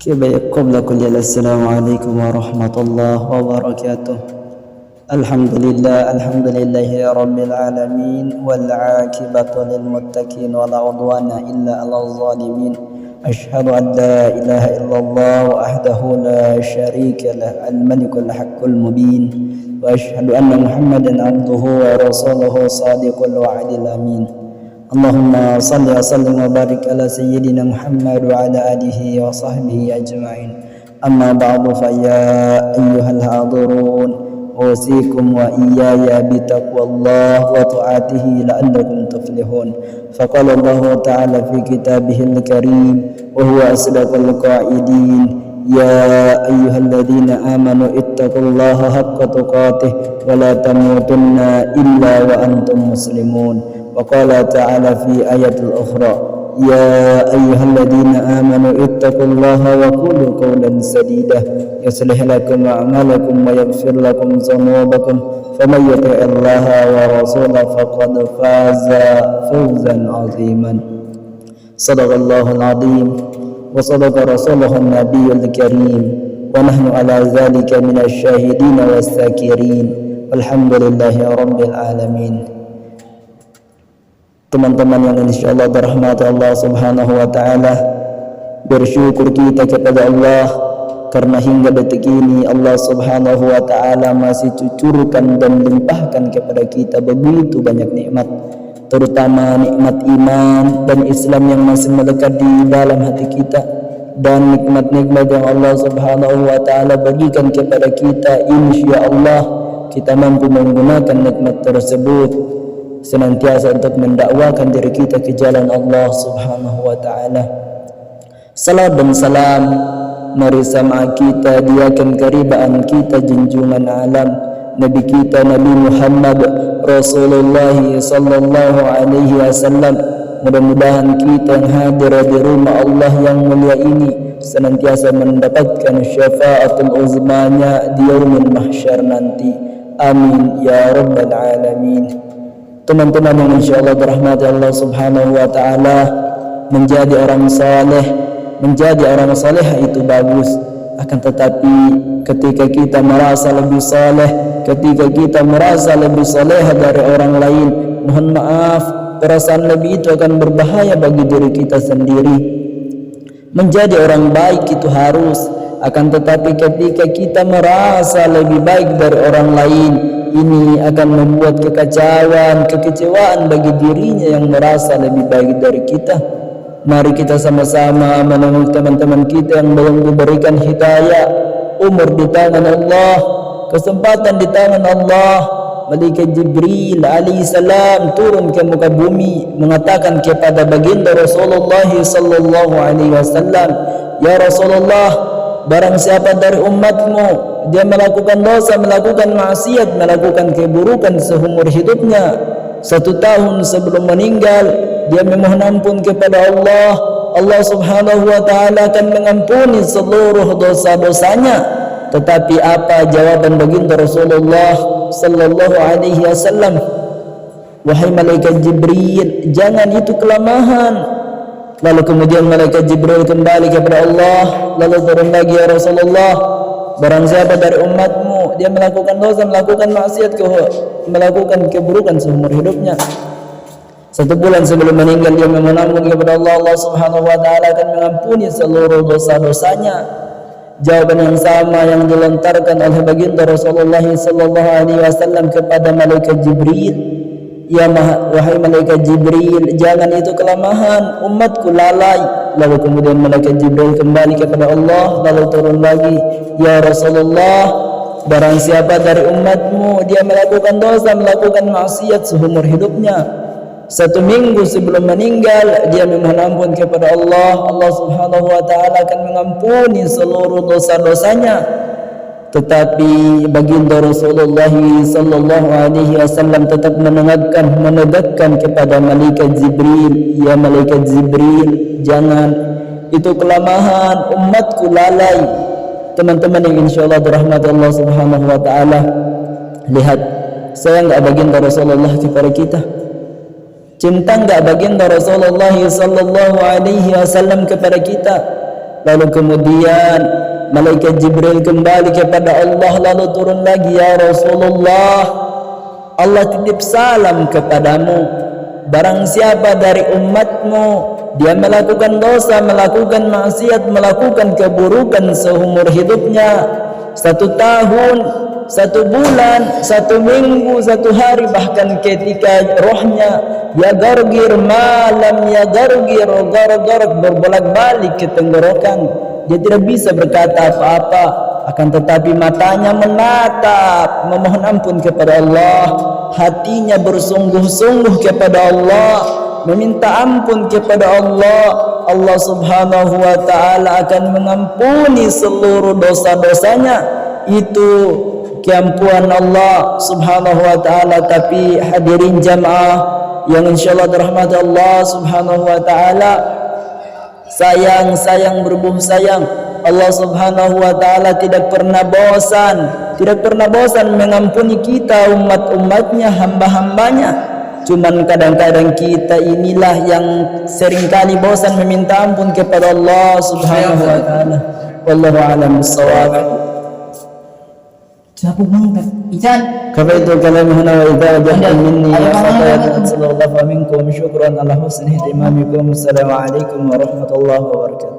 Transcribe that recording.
قبل كل السلام عليكم ورحمة الله وبركاته. الحمد لله رب العالمين، والعاقبة للمتقين ولا عدوان إلا على الظالمين. أشهد أن لا إله إلا الله وحده لا شريك له الملك الحق المبين، وأشهد أن محمدا عبده ورسوله صادق الوعد الأمين. اللهم صل وسلم وبارك على سيدنا محمد وعلى آله وصحبه أجمعين. أما بعد فيا أيها الحاضرون، أوصيكم وإياي بتقوى الله وطاعته لعلكم تفلحون. فقال الله تعالى في كتابه الكريم وهو أصدق القائلين: يا أيها الذين آمنوا اتقوا الله حق تقاته ولا تموتن إلا وأنتم مسلمون. وقال تعالى في آية الأخرى: يا أيها الذين آمنوا اتقوا الله وقولوا قولا سديدا يصلح لكم أعمالكم ويغفر لكم ذنوبكم فمن يطع الله ورسوله فقد فاز فوزا عظيما. صدق الله العظيم وصدق رسوله النبي الكريم، ونحن على ذلك من الشاهدين والذاكرين والحمد لله رب العالمين. Teman-teman yang insyaallah berahmati Allah subhanahu wa ta'ala, bersyukur kita kepada Allah karena hingga detik ini Allah subhanahu wa ta'ala masih cucurkan dan limpahkan kepada kita begitu banyak nikmat, terutama nikmat iman dan Islam yang masih melekat di dalam hati kita, dan nikmat-nikmat yang Allah subhanahu wa ta'ala bagikan kepada kita. Insyaallah kita mampu menggunakan nikmat tersebut senantiasa untuk mendakwakan diri kita ke jalan Allah subhanahu wa ta'ala. Salam dan salam mari sama kita diakan keribaan kita junjungan alam Nabi kita Nabi Muhammad Rasulullah sallallahu alaihi wasallam. Mudah-mudahan kita yang hadir di rumah Allah yang mulia ini senantiasa mendapatkan syafaatul uzmanya di yaumil mahsyar nanti. Amin ya rabbal alamin. Teman-teman yang insyaallah dirahmati Allah subhanahu wa ta'ala, menjadi orang saleh itu bagus. Akan tetapi ketika kita merasa lebih saleh, ketika kita merasa lebih saleh dari orang lain, mohon maaf, perasaan lebih itu akan berbahaya bagi diri kita sendiri. Menjadi orang baik itu harus, akan tetapi ketika kita merasa lebih baik dari orang lain, ini akan membuat kekacauan, kekecewaan bagi dirinya yang merasa lebih baik dari kita. Mari kita sama-sama menemui teman-teman kita yang belum diberikan hidayah. Umur di tangan Allah, kesempatan di tangan Allah. Malaikat Jibril alaihissalam turun ke muka bumi mengatakan kepada baginda Rasulullah sallallahu alaihi wasallam, ya Rasulullah, barang siapa dari umatmu dia melakukan dosa, melakukan maksiat, melakukan keburukan seumur hidupnya, 1 tahun sebelum meninggal dia memohon ampun kepada Allah, Allah subhanahu wa ta'ala akan mengampuni seluruh dosa-dosanya. Tetapi apa jawaban baginda Rasulullah sallallahu alaihi wasallam? Wahai malaikat Jibril, jangan itu kelemahan. Lalu kemudian malaikat Jibril kembali kepada Allah, lalu turun lagi, ya Rasulullah, barang siapa dari umatmu dia melakukan dosa, melakukan maksiat, melakukan keburukan seumur hidupnya, 1 bulan sebelum meninggal dia memohon ampun kepada Allah, Allah subhanahu wa ta'ala akan mengampuni seluruh dosa-dosanya. Jawaban yang sama yang dilontarkan oleh baginda Rasulullah sallallahu alaihi wasallam kepada malaikat Jibril, ya wahai malaikat Jibril, jangan itu kelemahan, umatku lalai. Lalu kemudian malaikat Jibril kembali kepada Allah, lalu turun lagi, ya Rasulullah, barang siapa dari umatmu dia melakukan dosa, melakukan maksiat seumur hidupnya, 1 minggu sebelum meninggal dia memohon ampun kepada Allah, Allah subhanahu wa ta'ala akan mengampuni seluruh dosa-dosanya. Tetapi baginda Rasulullah sallallahu alaihi wasallam tetap menegakkan kepada malaikat Jibril, ya malaikat Jibril, jangan itu kelemahan, umatku lalai. Teman-teman yang insyaallah dirahmati Allah subhanahu wa ta'ala, lihat, sayang enggak baginda Rasulullah kepada kita? Cinta enggak baginda Rasulullah sallallahu alaihi wasallam kepada kita? lalu kemudian malaikat Jibril kembali kepada Allah, lalu turun lagi, ya Rasulullah, Allah titip salam kepadamu. Barang siapa dari umatmu dia melakukan dosa, melakukan maksiat, melakukan keburukan seumur hidupnya, 1 tahun, 1 bulan, 1 minggu, 1 hari, bahkan ketika rohnya ya gargir malam ya gargir gargar berbolak-balik ke tenggorokan, dia tidak bisa berkata apa-apa, akan tetapi matanya menatap memohon ampun kepada Allah, hatinya bersungguh-sungguh kepada Allah, meminta ampun kepada Allah. Allah Subhanahu wa taala akan mengampuni seluruh dosa-dosanya. Itu keampuan Allah Subhanahu wa taala. Tapi hadirin jamaah yang insyaallah dirahmati Allah Subhanahu wa taala, sayang berbuh sayang, Allah Subhanahu wa taala tidak pernah bosan mengampuni kita umat-umatnya, hamba-hambanya. Cuman kadang-kadang kita inilah yang seringkali bosan meminta ampun kepada Allah Subhanahu wa taala. Wallahu a'lam bissawab. Siapa mangkat? Ican. Kafaitu kalami huna wa idza wajahtum minni sallallahu minkum syukran ala husni ihtimamikum. Assalamualaikum warahmatullahi wabarakatuh.